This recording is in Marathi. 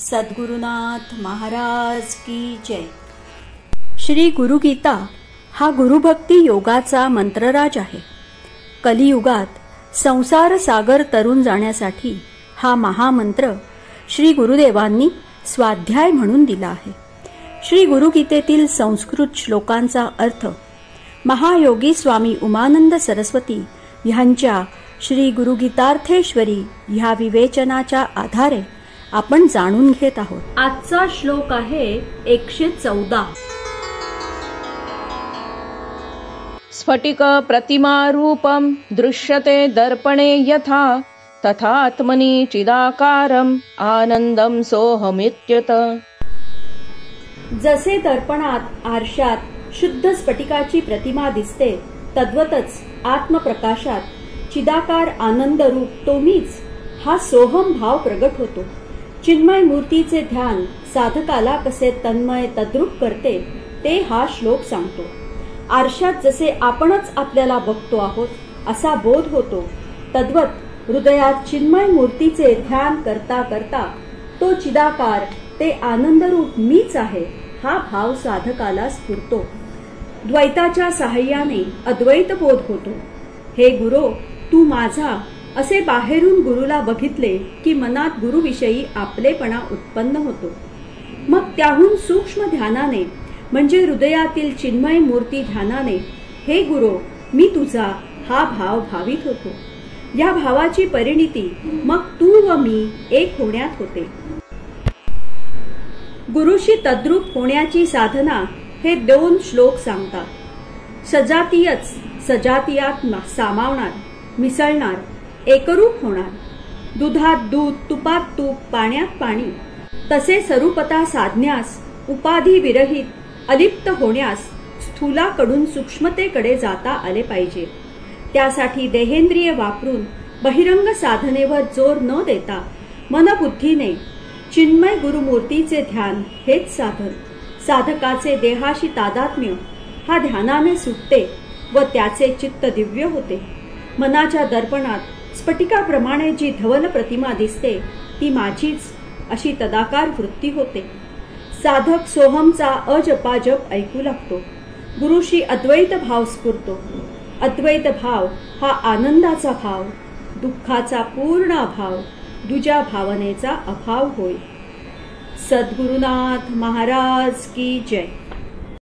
सद्गुरुनाथ महाराज की जय। श्री गुरुगीता हा गुरुभक्ती योगाचा मंत्रराज आहे। कलियुगात संसार सागर तरून जाण्यासाठी हा महामंत्र श्री गुरुदेवांनी स्वाध्याय म्हणून दिला आहे। श्री गुरुगीतेतील संस्कृत श्लोकांचा अर्थ महायोगी स्वामी उमानंद सरस्वती ह्यांच्या श्री गुरुगीतार्थेश्वरी ह्या विवेचनाच्या आधारे आपण जाणून घेत आहोत। आजचा श्लोक आहे 114। स्फटिक प्रतिमा रूपम दृश्यते दर्पणे यथा तथा आत्मनि चिदाकारम आनंदम सोहमित्यत। जसे दर्पणात आरशात शुद्ध स्फटिकाची प्रतिमा दिसते तद्वतच आत्मप्रकाशात चिदाकार आनंद रूप तो मीच हा सोहम भाव प्रगट होतो। चिन्मय मूर्तीचे ध्यान साधकाला कसे तन्मय तद्रूप करते ते हा श्लोक सांगतो। आरशात जसे आपणच आपल्याला बघतो आहोत असा बोध होतो तद्वत हृदयात चिन्मय मूर्तीचे ध्यान करता करता तो चिदाकार ते आनंदरूप मीच आहे हा भाव साधकाला स्फुरतो। द्वैताच्या साहाय्याने अद्वैत बोध होतो। हे गुरो तू माझा असे बाहेरून गुरुला बघितले की मनात गुरुविषयी आपलेपणा उत्पन्न होतो। मग त्याहून सूक्ष्म ध्यानाने म्हणजे हृदयातील चिन्मय मूर्ती ध्यानाने हे गुरो मी तुझा हा भाव भावित होतो। या भावाची परिणिती मग तू व मी एक होण्यात होते। गुरुशी तद्रूप होण्याची साधना हे 2 श्लोक सांगतात। सजातीयच सजातीयात सामावणार मिसळणार एकरूप होणार। दुधात दूध तुपात तूप पाण्यात पाणी तसे स्वरूपता साधण्यास उपाधी विरहित अलिप्त होण्यास स्थूलाकडून सूक्ष्मतेकडे जाता आले पाहिजे। त्यासाठी देहेंद्रिय वापरून बहिरंग साधनेवर जोर न देता मनबुद्धीने चिन्मय गुरुमूर्तीचे ध्यान हेच साधन। साधकाचे देहाशी तादात्म्य हा ध्यानाने सुटते व त्याचे चित्त दिव्य होते। मनाच्या दर्पणात स्फटिकाप्रमाणे जी धवल प्रतिमा दिसते ती माझीच अशी तदाकार वृत्ती होते। साधक सोहमचा अजपाजप ऐकू लागतो। गुरुशी अद्वैत भाव स्फुरतो। अद्वैत भाव हा आनंदाचा भाव, दुःखाचा पूर्ण अभाव, दुजा भावनेचा अभाव होय। सद्गुरुनाथ महाराज की जय।